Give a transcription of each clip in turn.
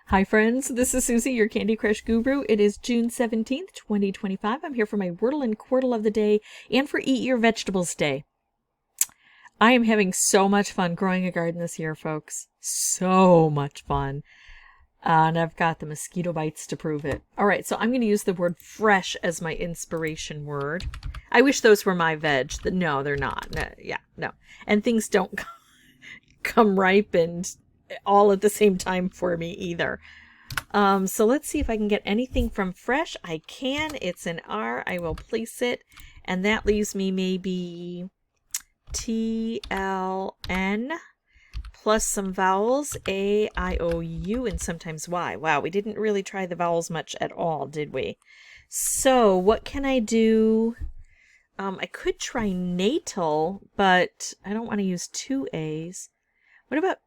Hi friends, this is Suzy, your Candy Crush guru. It is June 17th, 2025. I'm here for my Wordle and Quordle of the day and for Eat Your Vegetables Day. I am having so much fun growing a garden this year, folks. So much fun. And I've got the mosquito bites to prove it. Alright, so I'm going to use the word fresh as my inspiration word. I wish those were my veg. No, they're not. No. And things don't come ripened all at the same time for me either. So let's see if I can get anything from fresh. I can. It's an R. I will place it. And that leaves me maybe TLN plus some vowels, A, I, O, U, and sometimes Y. Wow, we didn't really try the vowels much at all, did we? So what can I do? I could try natal, but I don't want to use two A's. What about,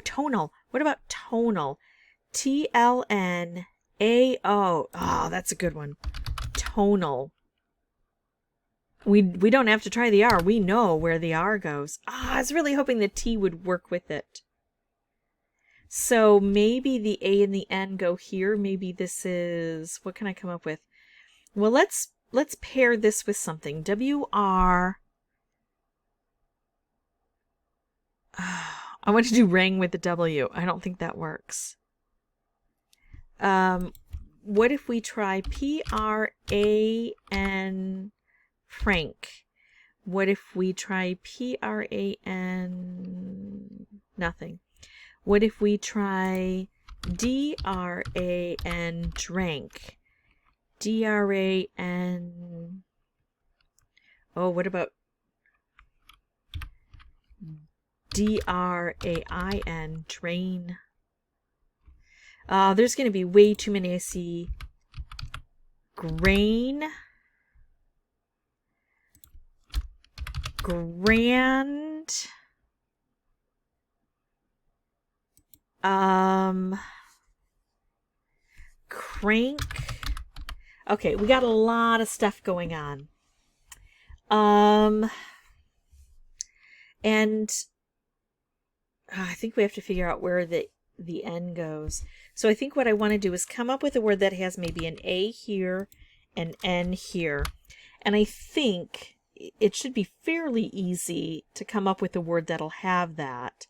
tonal. What about tonal? TLNAO. Oh, that's a good one. Tonal. We don't have to try the R. We know where the R goes. I was really hoping the T would work with it. So maybe the A and the N go here. Maybe this is, what can I come up with? Well, let's pair this with something. WR. I want to do rang with the W. I don't think that works. What if we try PRAN Frank? What if we try PRAN nothing? What if we try DRAN drank? DRAN. Oh, what about DRAIN drain? There's going to be way too many. I see grain, grand, crank. Okay, we got a lot of stuff going on. And I think we have to figure out where the N goes. So I think what I want to do is come up with a word that has maybe an A here, an N here. And I think it should be fairly easy to come up with a word that'll have that.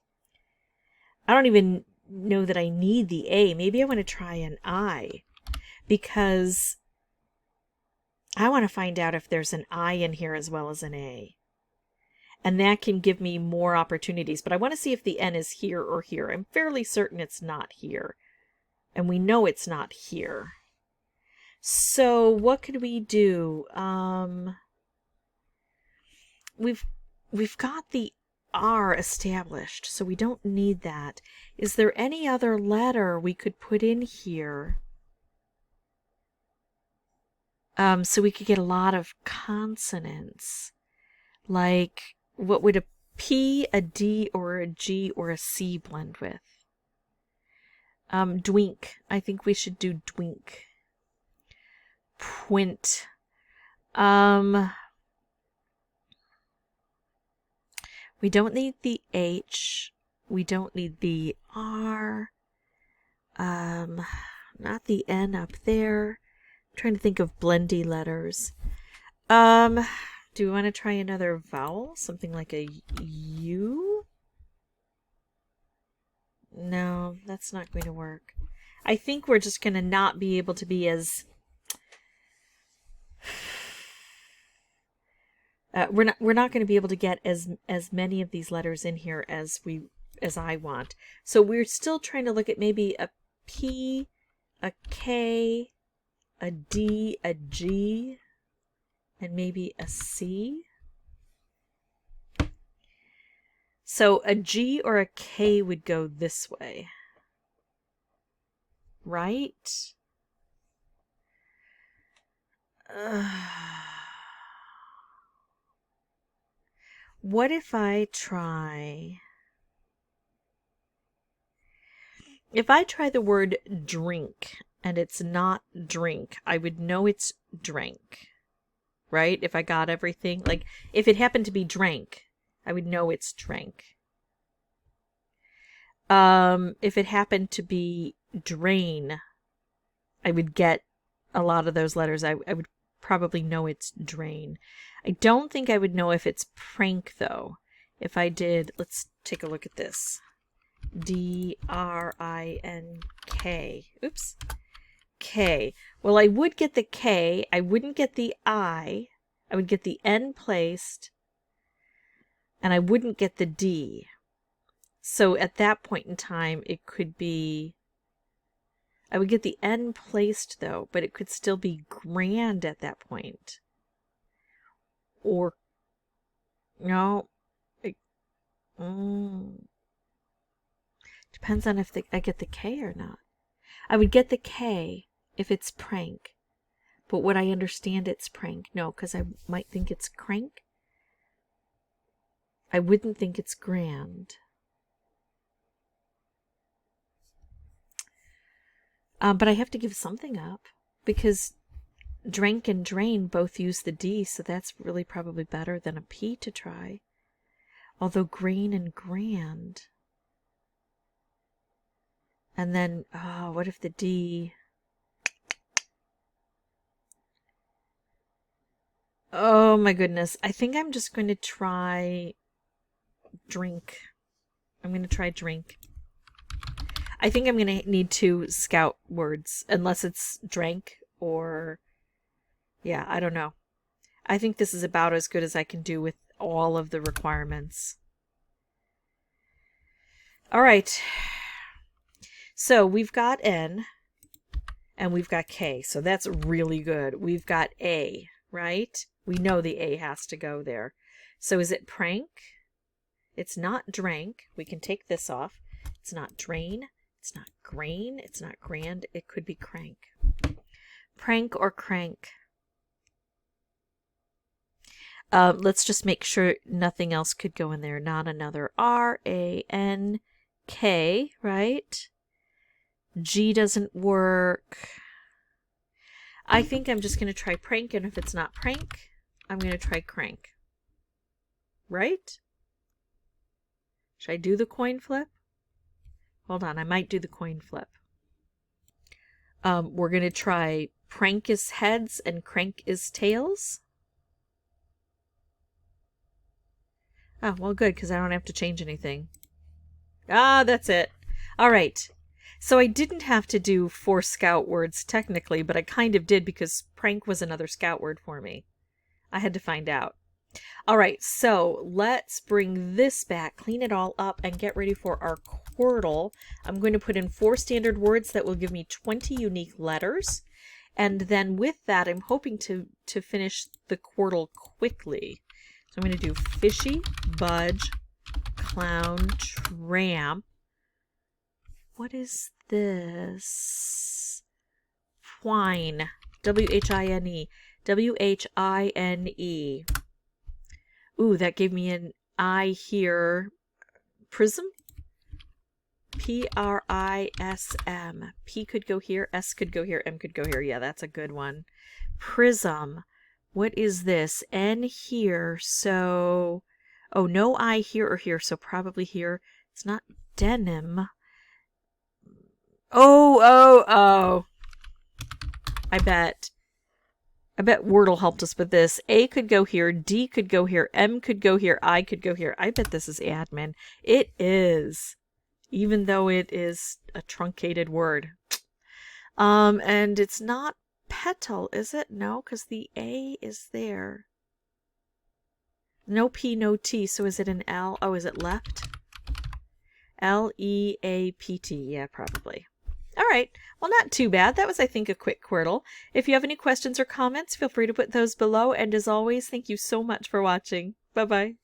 I don't even know that I need the A. Maybe I want to try an I, because I want to find out if there's an I in here as well as an A. And that can give me more opportunities. But I want to see if the N is here or here. I'm fairly certain it's not here. And we know it's not here. So what could we do? We've got the R established, so we don't need that. Is there any other letter we could put in here? So we could get a lot of consonants. Like, what would a P, a D, or a G, or a C blend with? Dwink. I think we should do dwink. Pwint. We don't need the H. We don't need the R. Not the N up there. I'm trying to think of blendy letters. Do we want to try another vowel? Something like a U? No, that's not going to work. I think we're just going to not be able to be as... we're not going to be able to get as many of these letters in here as I want. So we're still trying to look at maybe a P, a K, a D, a G, and maybe a C. So a G or a K would go this way, right? What if I try... If I try the word drink and it's not drink, I would know it's drank, right? If I got everything. Like, if it happened to be drank, I would know it's drank. If it happened to be drain, I would get a lot of those letters. I would probably know it's drain. I don't think I would know if it's prank, though. If I did, let's take a look at this. D-R-I-N-K. Oops. K. Well, I would get the K. I wouldn't get the I. I would get the N placed. And I wouldn't get the D. So at that point in time, it could be... I would get the N placed, though, but it could still be grand at that point. Or... No. Depends on if I get the K or not. I would get the K if it's prank. But would I understand it's prank? No, because I might think it's crank. I wouldn't think it's grand. But I have to give something up because drank and drain both use the D, so that's really probably better than a P to try. Although grain and grand. And then, oh, what if the D... Oh my goodness. I think I'm just going to try drink. I'm going to try drink. I think I'm going to need 2 scout words, unless it's drank or... Yeah, I don't know. I think this is about as good as I can do with all of the requirements. All right. So we've got N and we've got K. So that's really good. We've got A, right? We know the A has to go there. So is it prank? It's not drank. We can take this off. It's not drain. It's not grain. It's not grand. It could be crank. Prank or crank? Let's just make sure nothing else could go in there. Not another R-A-N-K, right? G doesn't work. I think I'm just going to try prank, and if it's not prank, I'm going to try crank. Right? Should I do the coin flip? Hold on, I might do the coin flip. We're going to try prank is heads and crank is tails. Oh, well, good, because I don't have to change anything. Ah, that's it. All right. So I didn't have to do 4 scout words technically, but I kind of did because prank was another scout word for me. I had to find out. All right, so let's bring this back, clean it all up, and get ready for our Quordle. I'm going to put in 4 standard words that will give me 20 unique letters. And then with that, I'm hoping to finish the Quordle quickly. So I'm going to do fishy, budge, clown, tramp. What is this? Whine. W-H-I-N-E. W-H-I-N-E. Ooh, that gave me an I here. Prism? P-R-I-S-M. P could go here, S could go here, M could go here. Yeah, that's a good one. Prism. What is this? N here, so... Oh, no I here or here, so probably here. It's not denim. Oh. I bet Wordle helped us with this. A could go here, D could go here, M could go here, I could go here. I bet this is admin. It is. Even though it is a truncated word. And it's not petal, is it? No, because the A is there. No P, no T, so is it an L? Oh, is it left? L-E-A-P-T, yeah, probably. All right, well, not too bad. That was, I think, a quick Quordle. If you have any questions or comments, feel free to put those below. And as always, thank you so much for watching. Bye-bye.